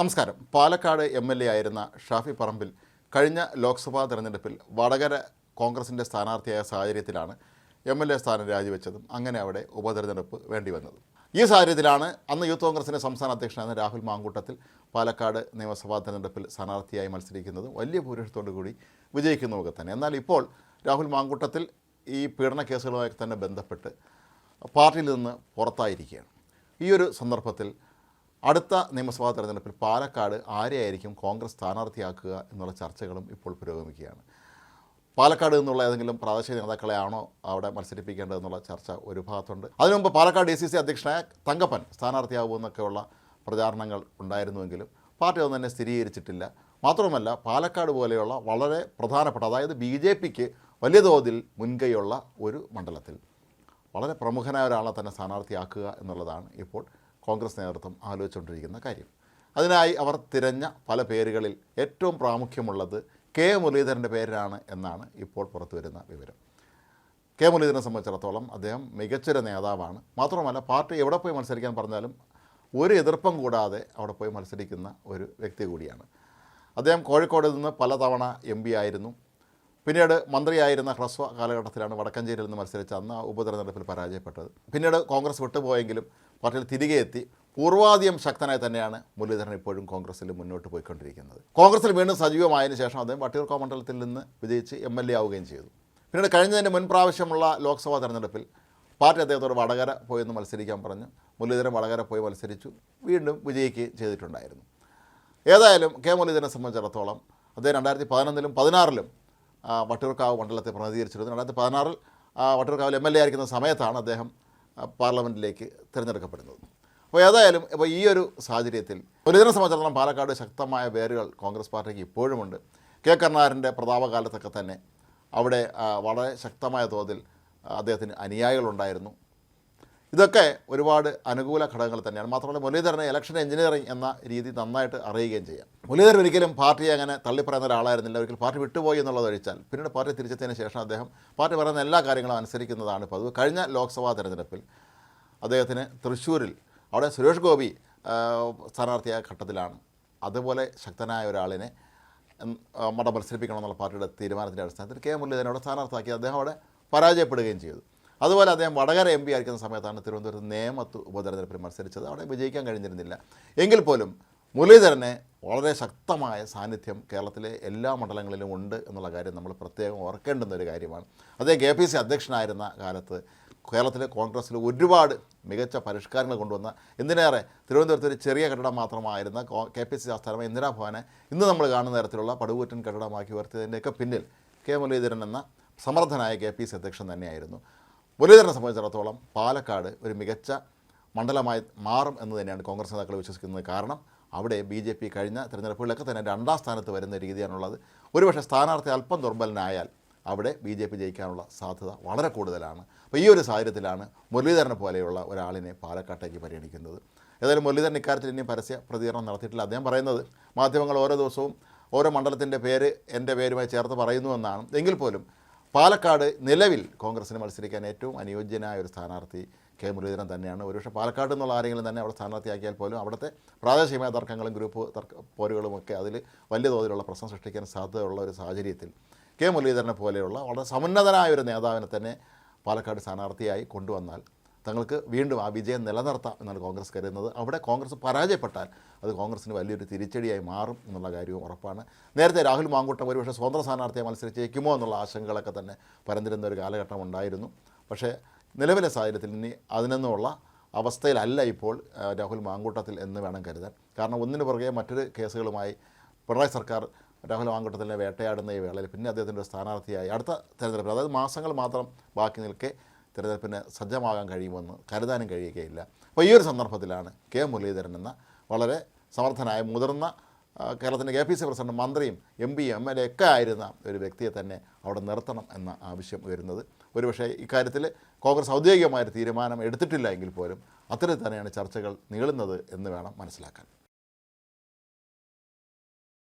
നമസ്കാരം. പാലക്കാട് MLA ആയിരുന്ന ഷാഫി പറമ്പിൽ കഴിഞ്ഞ ലോക്സഭാ തെരഞ്ഞെടുപ്പിൽ വടകര കോൺഗ്രസിൻ്റെ സ്ഥാനാർത്ഥിയായ സാഹചര്യത്തിലാണ് MLA സ്ഥാനം രാജിവെച്ചതും അങ്ങനെ അവിടെ ഉപതെരഞ്ഞെടുപ്പ് വേണ്ടി വന്നതും. ഈ സാഹചര്യത്തിലാണ് അന്ന് യൂത്ത് കോൺഗ്രസിൻ്റെ സംസ്ഥാന അധ്യക്ഷനായ രാഹുൽ മാങ്കൂട്ടത്തിൽ പാലക്കാട് നിയമസഭാ തെരഞ്ഞെടുപ്പിൽ സ്ഥാനാർത്ഥിയായി മത്സരിക്കുന്നതും വലിയ ഭൂരിപക്ഷത്തോടു കൂടി വിജയിക്കുന്നതൊക്കെ തന്നെ. എന്നാൽ ഇപ്പോൾ രാഹുൽ മാങ്കൂട്ടത്തിൽ ഈ പീഡന കേസുകളുമായി തന്നെ ബന്ധപ്പെട്ട് പാർട്ടിയിൽ നിന്ന് പുറത്തായിരിക്കുകയാണ്. ഈ ഒരു സന്ദർഭത്തിൽ അടുത്ത നിയമസഭാ തെരഞ്ഞെടുപ്പിൽ പാലക്കാട് ആരെയായിരിക്കും കോൺഗ്രസ് സ്ഥാനാർത്ഥിയാക്കുക എന്നുള്ള ചർച്ചകളും ഇപ്പോൾ പുരോഗമിക്കുകയാണ്. പാലക്കാട് എന്നുള്ള ഏതെങ്കിലും പ്രാദേശിക നേതാക്കളെയാണോ അവിടെ മത്സരിപ്പിക്കേണ്ടതെന്നുള്ള ചർച്ച ഒരു ഭാഗത്തുണ്ട്. അതിനു മുമ്പ് പാലക്കാട് DCC അധ്യക്ഷനായ തങ്കപ്പൻ സ്ഥാനാർത്ഥിയാകുമെന്നൊക്കെയുള്ള പ്രചാരണങ്ങൾ ഉണ്ടായിരുന്നുവെങ്കിലും പാർട്ടി ഒന്നും തന്നെ സ്ഥിരീകരിച്ചിട്ടില്ല. മാത്രവുമല്ല, പാലക്കാട് പോലെയുള്ള വളരെ പ്രധാനപ്പെട്ട, അതായത് BJPക്ക് വലിയ തോതിൽ മുൻകൈയുള്ള ഒരു മണ്ഡലത്തിൽ വളരെ പ്രമുഖനായ ഒരാളെ തന്നെ സ്ഥാനാർത്ഥിയാക്കുക എന്നുള്ളതാണ് ഇപ്പോൾ കോൺഗ്രസ് നേതൃത്വം ആലോചിച്ചുകൊണ്ടിരിക്കുന്ന കാര്യം. അതിനായി അവർ തിരഞ്ഞ പല പേരുകളിൽ ഏറ്റവും പ്രാമുഖ്യമുള്ളത് K. മുരളീധരൻ്റെ പേരാണ് എന്നാണ് ഇപ്പോൾ പുറത്തു വരുന്ന വിവരം. K. മുരളീധരനെ സംബന്ധിച്ചിടത്തോളം അദ്ദേഹം മികച്ചൊരു നേതാവാണ്. മാത്രമല്ല, പാർട്ടി എവിടെ പോയി മത്സരിക്കാൻ പറഞ്ഞാലും ഒരു എതിർപ്പും കൂടാതെ അവിടെ പോയി മത്സരിക്കുന്ന ഒരു വ്യക്തി കൂടിയാണ്. അദ്ദേഹം കോഴിക്കോട് നിന്ന് പലതവണ MP ആയിരുന്നു. പിന്നീട് മന്ത്രിയായിരുന്ന ഹ്രസ്വ കാലഘട്ടത്തിലാണ് വടക്കഞ്ചേരിയിൽ നിന്ന് മത്സരിച്ച അന്ന് ഉപതെരഞ്ഞെടുപ്പിൽ പരാജയപ്പെട്ടത്. പിന്നീട് കോൺഗ്രസ് വിട്ടുപോയെങ്കിലും പാർട്ടിയിൽ തിരികെ എത്തി പൂർവാധികം ശക്തനായി തന്നെയാണ് മുരളീധരൻ ഇപ്പോഴും കോൺഗ്രസ്സിൽ മുന്നോട്ട് പോയിക്കൊണ്ടിരിക്കുന്നത്. കോൺഗ്രസിൽ വീണ്ടും സജീവമായതിനു ശേഷം അദ്ദേഹം വട്ടിയൂർക്കാവ് മണ്ഡലത്തിൽ നിന്ന് വിജയിച്ച് MLA ആവുകയും ചെയ്തു. പിന്നീട് കഴിഞ്ഞതിൻ്റെ മുൻ പ്രാവശ്യമുള്ള ലോക്സഭാ തെരഞ്ഞെടുപ്പിൽ പാർട്ടി അദ്ദേഹത്തോട് വടകര പോയെന്ന് മത്സരിക്കാൻ പറഞ്ഞു. മുരളീധരൻ വടകര പോയി മത്സരിച്ചു, വീണ്ടും വിജയിക്കുകയും ചെയ്തിട്ടുണ്ടായിരുന്നു. ഏതായാലും K. മുരളീധരനെ സംബന്ധിച്ചിടത്തോളം അദ്ദേഹം 2011-ലും 2016-ലും വട്ടിയൂർക്കാവ് മണ്ഡലത്തെ പ്രതിനിധീകരിച്ചിരുന്നു. 2016-ൽ വട്ടിയൂർക്കാവിൽ MLA ആയിരിക്കുന്ന സമയത്താണ് അദ്ദേഹം പാർലമെൻറ്റിലേക്ക് തിരഞ്ഞെടുക്കപ്പെടുന്നത്. അപ്പോൾ ഏതായാലും ഇപ്പോൾ ഈ ഒരു സാഹചര്യത്തിൽ മുരളീധരനെ സംബന്ധിച്ചിടത്തോളം പാലക്കാട് ശക്തമായ വേരുകൾ കോൺഗ്രസ് പാർട്ടിക്ക് ഇപ്പോഴുമുണ്ട്. K. കരുണാകരൻ്റെ പ്രതാപകാലത്തൊക്കെ തന്നെ അവിടെ വളരെ ശക്തമായ തോതിൽ അദ്ദേഹത്തിന് അനുയായികളുണ്ടായിരുന്നു. ഇതൊക്കെ ഒരുപാട് അനുകൂല ഘടകങ്ങൾ തന്നെയാണ്. മാത്രമല്ല, മുരളീധരനെ ഇലക്ഷൻ എഞ്ചിനീയറിംഗ് എന്ന രീതി നന്നായിട്ട് അറിയുകയും ചെയ്യാം. മുരളീധരൻ ഒരിക്കലും പാർട്ടിയെ അങ്ങനെ തള്ളിപ്പറയുന്ന ഒരാളായിരുന്നില്ല. ഒരിക്കലും പാർട്ടി വിട്ടുപോയി എന്നുള്ളത് ഒഴിച്ചാൽ പിന്നീട് പാർട്ടി തിരിച്ചെത്തിയതിന് ശേഷം അദ്ദേഹം പാർട്ടി പറയുന്ന എല്ലാ കാര്യങ്ങളും അനുസരിക്കുന്നതാണ് പതിവ്. കഴിഞ്ഞ ലോക്സഭാ തെരഞ്ഞെടുപ്പിൽ അദ്ദേഹത്തിന് തൃശ്ശൂരിൽ അവിടെ സുരേഷ് ഗോപി സ്ഥാനാർത്ഥിയായ ഘട്ടത്തിലാണ് അതുപോലെ ശക്തനായ ഒരാളിനെ അവിടെ മത്സരിപ്പിക്കണമെന്നുള്ള പാർട്ടിയുടെ തീരുമാനത്തിൻ്റെ അടിസ്ഥാനത്തിൽ K. മുരളീധരനോട് സ്ഥാനാർത്ഥിയാക്കി അദ്ദേഹം അവിടെ പരാജയപ്പെടുകയും ചെയ്തു. അതുപോലെ അദ്ദേഹം വടകര MP ആയിരിക്കുന്ന സമയത്താണ് തിരുവനന്തപുരത്ത് നേമത്ത് ഉപതെരഞ്ഞെടുപ്പിൽ മത്സരിച്ചത്. അവിടെ വിജയിക്കാൻ കഴിഞ്ഞിരുന്നില്ല. എങ്കിൽ പോലും മുരളീധരനെ വളരെ ശക്തമായ സാന്നിധ്യം കേരളത്തിലെ എല്ലാ മണ്ഡലങ്ങളിലും ഉണ്ട് എന്നുള്ള കാര്യം നമ്മൾ പ്രത്യേകം ഓർക്കേണ്ടുന്ന ഒരു കാര്യമാണ്. അദ്ദേഹം KPC അധ്യക്ഷനായിരുന്ന കാലത്ത് കേരളത്തിലെ കോൺഗ്രസ്സിൽ ഒരുപാട് മികച്ച പരിഷ്കാരങ്ങൾ കൊണ്ടുവന്ന, എന്തിനേറെ തിരുവനന്തപുരത്ത് ഒരു ചെറിയ കെട്ടിടം മാത്രമായിരുന്ന KPC ആസ്ഥാനമായ ഇന്ദിരാഭവനെ ഇന്ന് നമ്മൾ കാണുന്ന തരത്തിലുള്ള പടുകൂറ്റൻ കെട്ടിടമാക്കി ഉയർത്തിയതിൻ്റെയൊക്കെ പിന്നിൽ K. മുരളീധരൻ എന്ന സമർത്ഥനായ KPC അധ്യക്ഷൻ തന്നെയായിരുന്നു. മുരളീധരനെ സംബന്ധിച്ചിടത്തോളം പാലക്കാട് ഒരു മികച്ച മണ്ഡലമായി മാറും എന്ന് തന്നെയാണ് കോൺഗ്രസ് നേതാക്കൾ വിശ്വസിക്കുന്നത്. കാരണം അവിടെ BJP കഴിഞ്ഞ തിരഞ്ഞെടുപ്പുകളിലൊക്കെ തന്നെ 2ാം സ്ഥാനത്ത് വരുന്ന രീതിയാണുള്ളത്. ഒരുപക്ഷെ സ്ഥാനാർത്ഥി അല്പം ദുർബലനായാൽ അവിടെ BJP ജയിക്കാനുള്ള സാധ്യത വളരെ കൂടുതലാണ്. അപ്പോൾ ഈ ഒരു സാഹചര്യത്തിലാണ് മുരളീധരനെ പോലെയുള്ള ഒരാളിനെ പാലക്കാട്ടേക്ക് പരിഗണിക്കുന്നത്. ഏതായാലും മുരളീധരൻ ഇക്കാര്യത്തിൽ ഇനിയും പരസ്യ പ്രതികരണം നടത്തിയിട്ടില്ല. അദ്ദേഹം പറയുന്നത് മാധ്യമങ്ങൾ ഓരോ ദിവസവും ഓരോ മണ്ഡലത്തിൻ്റെ പേര് എൻ്റെ പേരുമായി ചേർത്ത് പറയുന്നുവെന്നാണ്. എങ്കിൽ പോലും പാലക്കാട് നിലവിൽ കോൺഗ്രസിന് മത്സരിക്കാൻ ഏറ്റവും അനുയോജ്യനായ ഒരു സ്ഥാനാർത്ഥി K. മുരളീധരൻ തന്നെയാണ്. ഒരുപക്ഷെ പാലക്കാട് എന്നുള്ള ആരെങ്കിലും തന്നെ അവിടെ സ്ഥാനാർത്ഥിയാക്കിയാൽ പോലും അവിടുത്തെ പ്രാദേശികമായ തർക്കങ്ങളും ഗ്രൂപ്പ് പോരുകളുമൊക്കെ അതിൽ വലിയ തോതിലുള്ള പ്രശ്നം സൃഷ്ടിക്കാൻ സാധ്യതയുള്ള ഒരു സാഹചര്യത്തിൽ K. മുരളീധരനെ പോലെയുള്ള വളരെ സമുന്നതനായ ഒരു നേതാവിനെ തന്നെ പാലക്കാട് സ്ഥാനാർത്ഥിയായി കൊണ്ടുവന്നാൽ തങ്ങൾക്ക് വീണ്ടും ആ വിജയം നിലനിർത്താം എന്നാണ് കോൺഗ്രസ് കരുതുന്നത്. അവിടെ കോൺഗ്രസ് പരാജയപ്പെട്ടാൽ അത് കോൺഗ്രസിന് വലിയൊരു തിരിച്ചടിയായി മാറും എന്നുള്ള കാര്യവും ഉറപ്പാണ്. നേരത്തെ രാഹുൽ മാങ്കൂട്ടം ഒരുപക്ഷെ സ്വതന്ത്ര സ്ഥാനാർത്ഥിയെ മത്സരിച്ചേക്കുമോ എന്നുള്ള ആശങ്കകളൊക്കെ തന്നെ പരന്നിരുന്ന ഒരു കാലഘട്ടം ഉണ്ടായിരുന്നു. പക്ഷേ നിലവിലെ സാഹചര്യത്തിൽ ഇനി അതിനൊന്നുമുള്ള അവസ്ഥയിലല്ല ഇപ്പോൾ രാഹുൽ മാങ്കൂട്ടത്തിൽ എന്ന് വേണം കരുതാൻ. കാരണം ഒന്നിനു പുറകെ മറ്റൊരു കേസുകളുമായി പിണറായി സർക്കാർ രാഹുൽ മാങ്കൂട്ടത്തിനെ വേട്ടയാടുന്ന ഈ വേളയിൽ പിന്നെ അദ്ദേഹത്തിൻ്റെ സ്ഥാനാർത്ഥിയായി അടുത്ത തെരഞ്ഞെടുപ്പിൽ, അതായത് മാസങ്ങൾ മാത്രം ബാക്കി നിൽക്കെ തിരഞ്ഞെടുപ്പിന് സജ്ജമാകാൻ കഴിയുമെന്ന് കരുതാനും കഴിയുകയില്ല. അപ്പോൾ ഈ ഒരു സന്ദർഭത്തിലാണ് K. മുരളീധരൻ എന്ന വളരെ സമർത്ഥനായ മുതിർന്ന കേരളത്തിൻ്റെ KPC പ്രസിഡന്റ്, മന്ത്രിയും MP MLA ഒക്കെ ആയിരുന്ന ഒരു വ്യക്തിയെ തന്നെ അവിടെ നിർത്തണം എന്ന ആവശ്യം വരുന്നത്. ഒരുപക്ഷെ ഇക്കാര്യത്തിൽ കോൺഗ്രസ് ഔദ്യോഗികമായൊരു തീരുമാനം എടുത്തിട്ടില്ല എങ്കിൽ പോലും അത്തരത്തിൽ തന്നെയാണ് ചർച്ചകൾ നീളുന്നത് എന്ന് വേണം മനസ്സിലാക്കാൻ.